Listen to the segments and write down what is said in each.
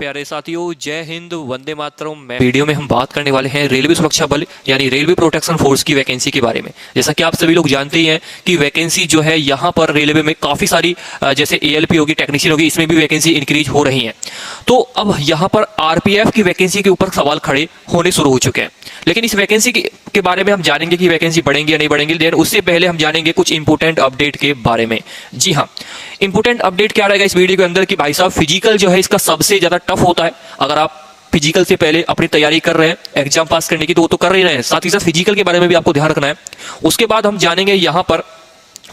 प्यारे साथियों, जय हिंद, वंदे मातरम। वीडियो में हम बात करने वाले हैं रेलवे सुरक्षा बल यानी रेलवे प्रोटेक्शन फोर्स की वैकेंसी के बारे में। जैसा कि आप सभी लोग जानते ही हैं कि वैकेंसी जो है यहाँ पर रेलवे में काफ़ी सारी जैसे ALP होगी, टेक्नीशियन होगी, इसमें भी वैकेंसी इंक्रीज हो रही है। तो अब यहाँ पर RPF की वैकेंसी के ऊपर सवाल खड़े होने शुरू हो चुके हैं। लेकिन इस वैकेंसी के बारे में हम जानेंगे कि वैकेंसी बढ़ेंगी या नहीं बढ़ेंगी। देन उससे पहले हम जानेंगे कुछ इंपोर्टेंट अपडेट के बारे में। जी हाँ, इंपोर्टेंट अपडेट क्या रहेगा इस वीडियो के अंदर कि भाई साहब फिजिकल जो है इसका सबसे ज़्यादा टफ होता है। अगर आप फिजिकल से पहले अपनी तैयारी कर रहे हैं एग्जाम पास करने की तो वो तो कर ही रहे हैं, साथ ही साथ फिजिकल के बारे में भी आपको ध्यान रखना है। उसके बाद हम जानेंगे यहाँ पर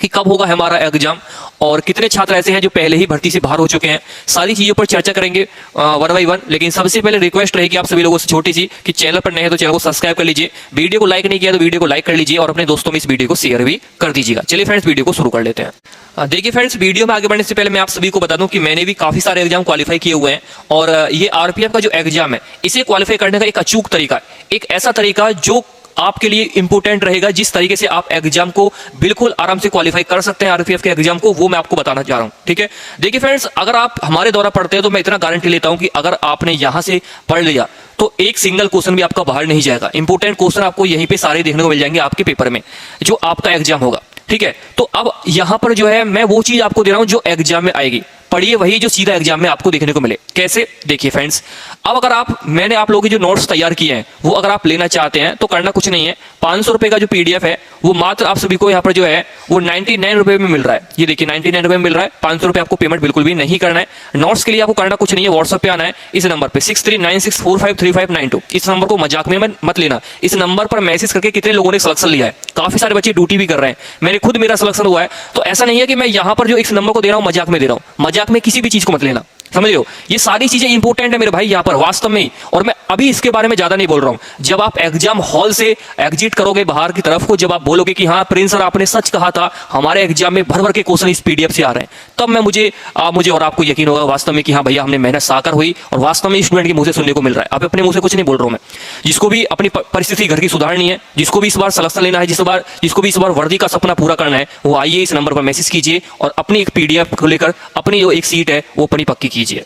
कि कब होगा हमारा एग्जाम और कितने छात्र ऐसे हैं जो पहले ही भर्ती से बाहर हो चुके हैं। सारी चीज़ों पर चर्चा करेंगे वन बाई वन। लेकिन सबसे पहले रिक्वेस्ट रहेगी आप सभी लोगों से छोटी सी कि चैनल पर नए हैं तो चैनल को सब्सक्राइब कर लीजिए, वीडियो को लाइक नहीं किया तो वीडियो को लाइक कर लीजिए और अपने दोस्तों में इस वीडियो को शेयर भी कर दीजिएगा। चलिए फ्रेंड्स, वीडियो को शुरू कर लेते हैं। देखिए फ्रेंड्स, वीडियो में आगे बढ़ने से पहले मैं आप सभी को बता दूं कि मैंने भी काफ़ी सारे एग्जाम क्वालिफाई किए हुए हैं और ये RPF का जो एग्जाम है इसे क्वालिफाई करने का एक अचूक तरीका है, एक ऐसा तरीका जो आपके लिए इंपोर्टेंट रहेगा, जिस तरीके से आप एग्जाम को बिल्कुल आराम से क्वालिफाई कर सकते हैं RPF के एग्जाम को, वो मैं आपको बताना चाह रहा हूं। ठीक है, देखिए फ्रेंड्स, अगर आप हमारे द्वारा पढ़ते हैं तो मैं इतना गारंटी लेता हूं कि अगर आपने यहां से पढ़ लिया तो एक सिंगल क्वेश्चन भी आपका बाहर नहीं जाएगा। इंपोर्टेंट क्वेश्चन आपको यहीं पे सारे देखने को मिल जाएंगे आपके पेपर में जो आपका एग्जाम होगा। ठीक है, तो अब यहां पर जो है मैं वो चीज आपको दे रहा हूं जो एग्जाम में आएगी, पढ़िए वही जो सीधा एग्जाम में आपको देखने को मिले। कैसे? देखिए फ्रेंड्स, अब अगर मैंने आप लोगों के जो नोट्स तैयार किए हैं वो अगर आप लेना चाहते हैं तो करना कुछ नहीं है। 500 रुपए का जो PDF है वो मात्र आप सभी को यहाँ पर जो है वो 99 रुपए में मिल रहा है। ये देखिए 99 रुपए में मिल रहा है। 500 रुपए आपको पेमेंट बिल्कुल भी नहीं करना है। नोट्स के लिए आपको करना कुछ नहीं है, व्हाट्सएप पे आना है इस नंबर पे 6396453592। इस नंबर को मजाक में मत लेना। इस नंबर पर मैसेज करके कितने लोगों ने सिलेक्शन लिया है, काफी सारे बच्चे ड्यूटी भी कर रहे हैं, मैंने खुद मेरा सिलेक्शन हुआ है। तो ऐसा नहीं है कि मैं यहाँ पर जो इस नंबर को दे रहा हूँ मजाक में दे रहा हूँ, मजाक में किसी भी चीज को मत लेना, समझ रहे हो। ये सारी चीजें इंपॉर्टेंट है मेरे भाई यहाँ पर वास्तव में ही, और मैं अभी इसके बारे में ज्यादा नहीं बोल रहा हूं। जब आप एग्जाम हॉल से एग्जिट करोगे बाहर की तरफ को, जब आप बोलोगे कि हाँ प्रिंस सर आपने सच कहा था, हमारे एग्जाम में भर भर के क्वेश्चन इस PDF से आ रहे हैं, तब मैं मुझे और आपको यकीन होगा वास्तव में कि हाँ भैया हमने मेहनत साकर हुई और वास्तव में स्टूडेंट के मुंह से सुनने को मिल रहा है। अब अपने मुंह से कुछ नहीं बोल रहा हूं मैं। जिसको भी अपनी परिस्थिति घर की सुधारनी है, जिसको भी इस बार सिलेक्शन लेना है, जिसको भी इस बार वर्दी का सपना पूरा करना है, वो आइए इस नंबर पर मैसेज कीजिए और अपनी एक PDF को लेकर अपनी जो एक सीट है वो अपनी पक्की कीजिए।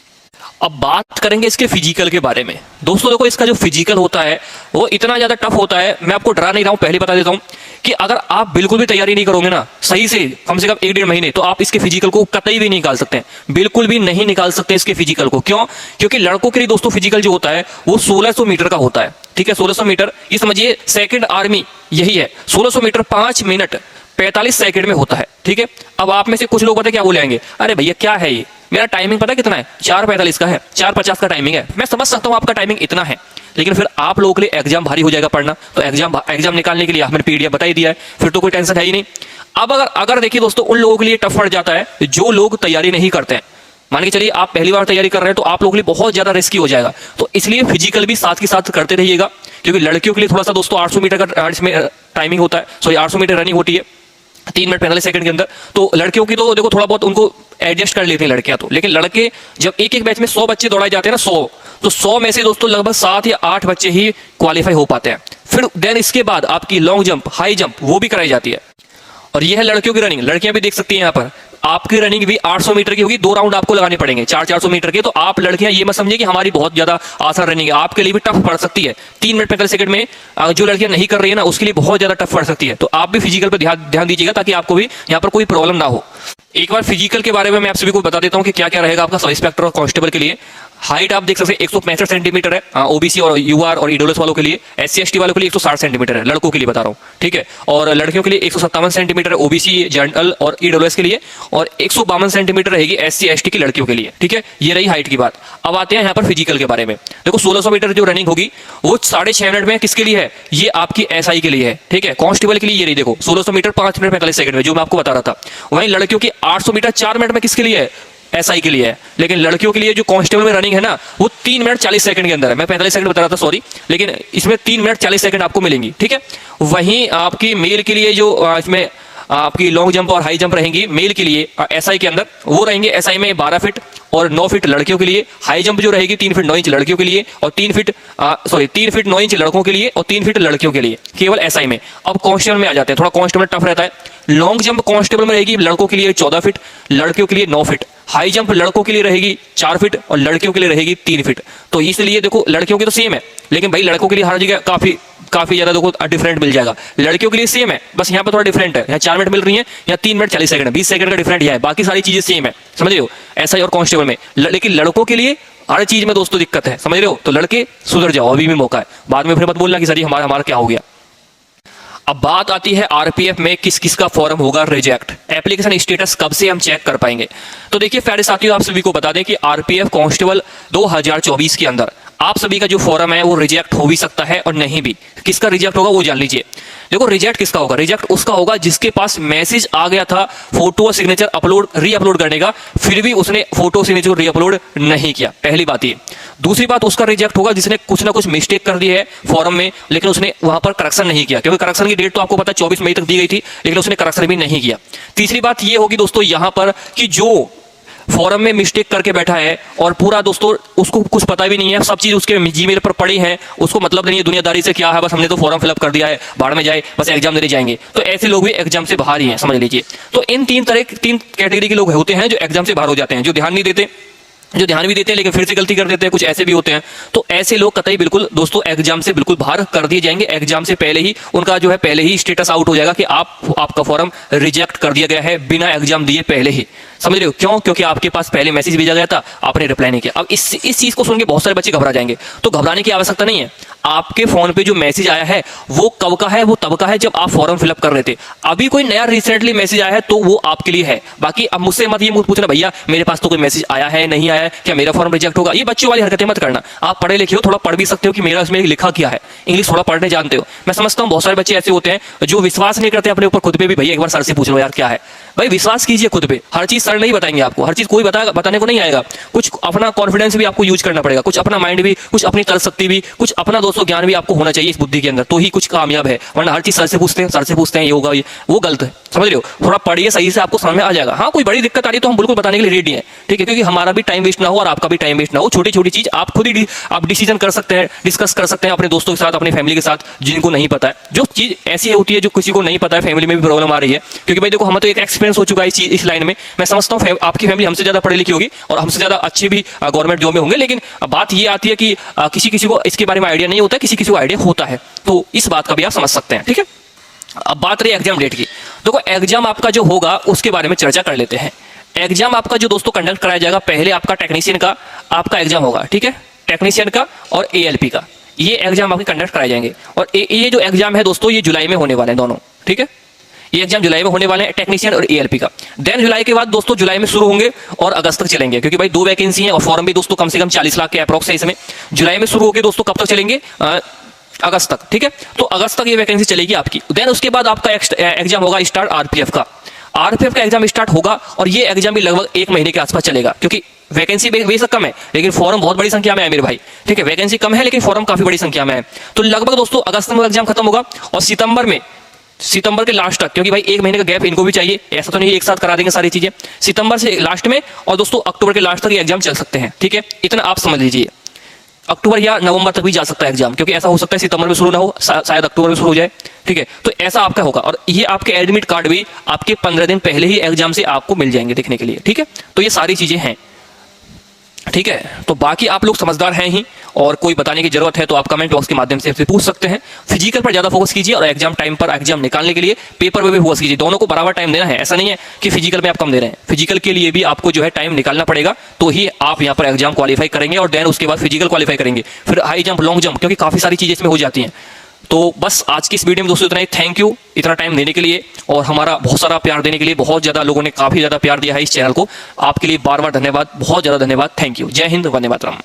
अब बात करेंगे इसके फिजिकल के बारे में। दोस्तों देखो, इसका जो फिजिकल होता है वो इतना ज्यादा टफ होता है, मैं आपको डरा नहीं रहा हूं, पहले बता देता हूं कि अगर आप बिल्कुल भी तैयारी नहीं करोगे ना सही से कम 1-1.5 महीने, तो आप इसके फिजिकल को कतई भी नहीं निकाल सकते, बिल्कुल भी नहीं निकाल सकते इसके फिजिकल को। क्यों? क्योंकि लड़कों के लिए दोस्तों फिजिकल जो होता है वो 1600 मीटर का होता है। ठीक है, 1600 मीटर, ये समझिए सेकंड आर्मी यही है। 1600 मीटर 5 मिनट 45 सेकंड में होता है। ठीक है, अब आप में से कुछ लोग पता क्या बोलेंगे, अरे भैया क्या है ये, मेरा टाइमिंग पता कितना है, 4:45 का है, 4:50 का टाइमिंग है। मैं समझ सकता हूं आपका टाइमिंग इतना है, लेकिन फिर आप लोगों के लिए एग्जाम भारी हो जाएगा पढ़ना। तो एग्जाम निकालने के लिए आपने PDF बता ही दिया है, फिर तो कोई टेंशन है ही नहीं। अब अगर देखिए दोस्तों, उन लोगों के लिए टफ पड़ जाता है जो लोग तैयारी नहीं करते हैं। मान के चलिए आप पहली बार तैयारी कर रहे हैं तो आप लोगों के लिए बहुत ज्यादा रिस्की हो जाएगा। तो इसलिए फिजिकल भी साथ के साथ करते रहिएगा, क्योंकि लड़कियों के लिए थोड़ा सा दोस्तों 800 मीटर का इसमें टाइमिंग होता है, सॉरी 800 मीटर रनिंग होती है 3 मिनट 45 सेकंड के अंदर। तो लड़कियों की तो देखो थोड़ा बहुत उनको एडजस्ट कर लेते हैं लड़कियां तो, लेकिन लड़के जब एक बैच में 100 बच्चे दौड़ाए जाते हैं ना, 100, तो 100 में से दोस्तों लगभग 7 या 8 बच्चे ही क्वालिफाई हो पाते हैं। फिर देन इसके बाद आपकी लॉन्ग जंप, हाई जंप वो भी कराई जाती है। और ये है लड़कियों की रनिंग, लड़कियां भी देख सकती हैं यहाँ पर। आपकी रनिंग भी 800 मीटर की होगी, 2 राउंड आपको लगाने पड़ेंगे 400 मीटर के। तो आप लड़कियां ये मत समझिए कि हमारी बहुत ज्यादा आसान रनिंग है, आपके लिए भी टफ पड़ सकती है। 3 मिनट 45 सेकंड में जो लड़कियां नहीं कर रही है ना, उसके लिए बहुत ज्यादा टफ पड़ सकती है। तो आप भी फिजिकल पर ध्यान दीजिएगा ताकि आपको भी यहाँ पर कोई प्रॉब्लम ना हो। एक बार फिजिकल के बारे में मैं आप सभी को बता देता हूँ कि क्या क्या रहेगा आपका सब इंस्पेक्टर और कांस्टेबल के लिए। हाइट आप देख सकते हैं 165 सेंटीमीटर है OBC और UR और EWS वालों के लिए। SC ST वालों के लिए 160 सेंटीमीटर है, लड़कों के लिए बता रहा हूँ। ठीक है, और लड़कियों के लिए 157 सेंटीमीटर है OBC जनरल और EWS के लिए, और 152 सेंटीमीटर रहेगी SC ST की लड़कियों के लिए। ठीक है, ये रही हाइट की बात। अब आते हैं यहाँ पर फिजिकल के बारे में। देखो 1600 मीटर जो रनिंग होगी वो 6.5 मिनट में किसके लिए है, ये आपकी SI के लिए है। ठीक है, कांस्टेबल के लिए ये रही देखो 1600 मीटर 5 मिनट 45 सेकंड में, जो मैं आपको बता रहा था। वहीं लड़कियों की 800 मीटर 4 मिनट में किसके लिए है, SI के लिए है। लेकिन लड़कियों के लिए जो कांस्टेबल में रनिंग है ना वो 3 मिनट 40 सेकंड के अंदर है। मैं 45 सेकंड बता रहा था सॉरी, लेकिन इसमें 3 मिनट 40 सेकंड आपको मिलेंगी। ठीक है, वहीं आपकी मेल के लिए जो इसमें आपकी लॉन्ग जंप और हाई जंप रहेंगी मेल के लिए एसआई के अंदर, वो रहेंगे एसआई में 12 फीट और 9 फीट लड़कियों के लिए। हाई जंप जो रहेगी 3 फीट 9 इंच लड़कियों के लिए और 3 फीट 9 इंच लड़कों के लिए और 3 फीट लड़कियों के लिए, केवल एसआई में। अब कांस्टेबल में आ जाते हैं, थोड़ा कांस्टेबल टफ रहता है। लॉन्ग जंप कांस्टेबल में रहेगी लड़कों के लिए 14 फीट, लड़कियों के लिए 9 फीट। हाई जंप लड़कों के लिए रहेगी 4 फीट और लड़कियों के लिए रहेगी 3 फीट। तो इसलिए देखो लड़कियों की तो सेम है, लेकिन भाई लड़कों के लिए हर जगह काफी ज्यादा देखो डिफरेंट मिल जाएगा। लड़कियों के लिए सेम है, बस यहाँ पे थोड़ा डिफरेंट है, यहाँ 4 मिनट मिल रही है, यहाँ 3 मिनट 40 सेकंड, 20 सेकंड का डिफरेंट है, बाकी सारी चीजें सेम है, समझ रहे हो, ऐसा ही और कांस्टेबल में। लेकिन लड़कों के लिए हर चीज में दोस्तों दिक्कत है, समझ रहे हो। तो लड़के सुधर जाओ, अभी भी मौका है, बाद में फिर मत बोलना कि सर हमारा क्या हो गया। अब बात आती है आरपीएफ में किस किस का फॉर्म होगा रिजेक्ट, एप्लीकेशन स्टेटस कब से हम चेक कर पाएंगे। तो देखिए प्यारे साथियों, आप सभी को बता दें कि आरपीएफ कांस्टेबल 2024 के अंदर आप सभी का जो फॉर्म है वो रिजेक्ट हो भी सकता है और नहीं भी। किसका रिजेक्ट होगा वो जान लीजिए। देखो रिजेक्ट किसका होगा, रिजेक्ट उसका होगा जिसके पास मैसेज आ गया था फोटो और सिग्नेचर री अपलोड करने का, फिर भी उसने फोटो सिग्नेचर री अपलोड नहीं किया, पहली बात ये। दूसरी बात उसका रिजेक्ट होगा जिसने कुछ ना कुछ मिस्टेक कर दी है फॉर्म में, लेकिन उसने वहां पर करेक्शन नहीं किया, क्योंकि करेक्शन की डेट तो आपको पता है 24 मई तक दी गई थी, लेकिन उसने करेक्शन भी नहीं किया। तीसरी बात ये होगी दोस्तों यहां पर कि जो फॉर्म में मिस्टेक करके बैठा है और पूरा दोस्तों उसको कुछ पता भी नहीं है, सब चीज उसके जीमेल पर पड़ी है, उसको मतलब नहीं है दुनियादारी से क्या है, बस हमने तो फॉर्म फिलअप कर दिया है, बाहर में जाए, बस एग्जाम देने जाएंगे। तो ऐसे लोग भी एग्जाम से बाहर ही हैं, समझ लीजिए। तो इन तीन कैटेगरी के लोग होते हैं जो एग्जाम से बाहर हो जाते हैं, जो ध्यान नहीं देते, जो ध्यान भी देते हैं लेकिन फिर से गलती कर देते हैं, कुछ ऐसे भी होते हैं। तो ऐसे लोग कतई बिल्कुल दोस्तों एग्जाम से बिल्कुल बाहर कर दिए जाएंगे। एग्जाम से पहले ही उनका जो है पहले ही स्टेटस आउट हो जाएगा कि आपका फॉर्म रिजेक्ट कर दिया गया है बिना एग्जाम दिए पहले ही, समझ रहे हो। क्यों? क्योंकि आपके पास पहले मैसेज भेजा गया था, आपने रिप्लाई नहीं किया। अब इस चीज को सुन के बहुत सारे बच्चे घबरा जाएंगे, तो घबराने की आवश्यकता नहीं है। आपके फोन पे जो मैसेज आया है वो कब का है, वो तब का है जब आप फॉर्म फिलअप कर रहे थे। अभी कोई नया रिसेंटली मैसेज आया है तो वो आपके लिए है। बाकी अब मुझसे मत ये पूछना भैया मेरे पास तो कोई मैसेज आया है नहीं आया है, क्या मेरा फॉर्म रिजेक्ट होगा, ये बच्चों वाली हरकतें मत करना। आप पढ़े लिखे हो, थोड़ा पढ़ भी सकते हो कि मेरा इसमें लिखा क्या है, इंग्लिश थोड़ा पढ़ने जानते हो। मैं समझता हूँ बहुत सारे बच्चे ऐसे होते हैं जो विश्वास नहीं करते अपने ऊपर खुद पे भी, भैया एक बार सर से पूछ लो यार क्या है। भाई विश्वास कीजिए खुद पे, हर चीज सर नहीं बताएंगे आपको, हर चीज कोई बताने को नहीं आएगा। कुछ अपना कॉन्फिडेंस भी आपको यूज करना पड़ेगा, कुछ अपना माइंड भी, कुछ अपनी तर्क शक्ति भी, कुछ अपना दोस्तों ज्ञान भी आपको होना चाहिए इस बुद्धि के अंदर, तो ही कुछ कामयाब है। वरना हर चीज सर से पूछते हैं ये होगा, ये वो गलत है, समझ रहे हो। थोड़ा पढ़िए सही से, आपको समझ में आ जाएगा। हाँ कोई बड़ी दिक्कत आ रही है तो हम बिल्कुल बताने के लिए रेडी हैं, ठीक है, क्योंकि हमारा भी टाइम वेस्ट ना हो और आपका भी टाइम वेस्ट ना हो। छोटी छोटी चीज आप खुद ही आप डिसीजन कर सकते हैं, डिस्कस कर सकते हैं अपने दोस्तों के साथ, अपनी फैमिली के साथ, जिनको नहीं पता है। जो चीज ऐसी होती है जो किसी को नहीं पता है, फैमिली में भी प्रॉब्लम आ रही है, क्योंकि भाई देखो हमें तो एक एक्सपीरियंस हो चुका है इस लाइन में। मैं समझता हूँ आपकी फैमिली हमसे ज्यादा पढ़ी लिखी होगी और हमसे ज्यादा अच्छी भी गवर्नमेंट जॉब में होंगे, लेकिन बात ये आती है कि किसी को इसके बारे में आइडिया नहीं होता, किसी को आइडिया होता है, तो इस बात का भी आप समझ सकते हैं, ठीक है। अब बात रही एग्जाम डेट की। देखो एग्जाम आपका जो होगा उसके बारे में चर्चा कर लेते हैं। एग्जाम आपका जो दोस्तों कंडक्ट कराया जाएगा, पहले आपका टेक्नीशियन का आपका एग्जाम होगा, ठीक है, टेक्नीशियन का और एएलपी का, ये एग्जाम आपके कंडक्ट कराए जाएंगे। और ये जो एग्जाम है दोस्तों ये जुलाई में होने वाले हैं दोनों, ठीक है, ये एग्जाम जुलाई में होने वाले हैं टेक्नीशियन और एएलपी का। देन जुलाई के बाद दोस्तों जुलाई में शुरू होंगे और अगस्त तक चलेंगे, क्योंकि भाई 2 वैकेंसी हैं और फॉर्म भी दोस्तों कम से कम 40 लाख के अप्रॉक्स है इसमें। जुलाई में शुरू होकर दोस्तों कब तक चलेंगे, अगस्त तक, ठीक है। तो अगस्त तक ये वैकेंसी चलेगी आपकी। देन उसके बाद आपका एग्जाम होगा स्टार्ट आरपीएफ का। आरपीएफ का एग्जाम स्टार्ट होगा और ये एग्जाम भी लगभग 1 महीने के आसपास चलेगा, क्योंकि वैकेंसी बेशक कम है लेकिन फॉर्म बहुत बड़ी संख्या में है मेरे भाई, ठीक है। वैकेंसी कम है लेकिन फॉर्म काफी बड़ी संख्या में है। तो लगभग दोस्तों अगस्त में एग्जाम खत्म होगा और सितंबर के लास्ट तक, क्योंकि भाई 1 महीने का गैप इनको भी चाहिए, ऐसा तो नहीं एक साथ करा देंगे सारी चीजें। सितंबर से लास्ट में और दोस्तों अक्टूबर के लास्ट तक ये एग्जाम चल सकते हैं, ठीक है, इतना आप समझ लीजिए। अक्टूबर या नवंबर तक भी जा सकता है एग्जाम, क्योंकि ऐसा हो सकता है सितंबर में शुरू ना हो, शायद अक्टूबर में शुरू हो जाए, ठीक है। तो ऐसा आपका होगा और ये आपके एडमिट कार्ड भी आपके 15 दिन पहले ही एग्जाम से आपको मिल जाएंगे देखने के लिए, ठीक है। तो ये सारी चीजें हैं, ठीक है। तो बाकी आप लोग समझदार हैं ही, और कोई बताने की जरूरत है तो आप कमेंट बॉक्स के माध्यम से हमसे पूछ सकते हैं। फिजिकल पर ज्यादा फोकस कीजिए और एग्जाम टाइम पर एग्जाम निकालने के लिए पेपर पे भी फोकस कीजिए। दोनों को बराबर टाइम देना है, ऐसा नहीं है कि फिजिकल में आप कम दे रहे हैं, फिजिकल के लिए भी आपको जो है टाइम निकालना पड़ेगा, तो ही आप यहाँ पर एग्जाम क्वालिफाई करेंगे और देन उसके बाद फिजिकल क्वालिफाई करेंगे, फिर हाई जंप, लॉन्ग जंप, क्योंकि काफी सारी चीजें इसमें हो जाती हैं। तो बस आज की इस वीडियो में दोस्तों इतना ही। थैंक यू इतना टाइम देने के लिए और हमारा बहुत सारा प्यार देने के लिए। बहुत ज्यादा लोगों ने काफी ज्यादा प्यार दिया है इस चैनल को, आपके लिए बार बार धन्यवाद, बहुत ज्यादा धन्यवाद। Thank you. जय हिंद, वंदे मातरम।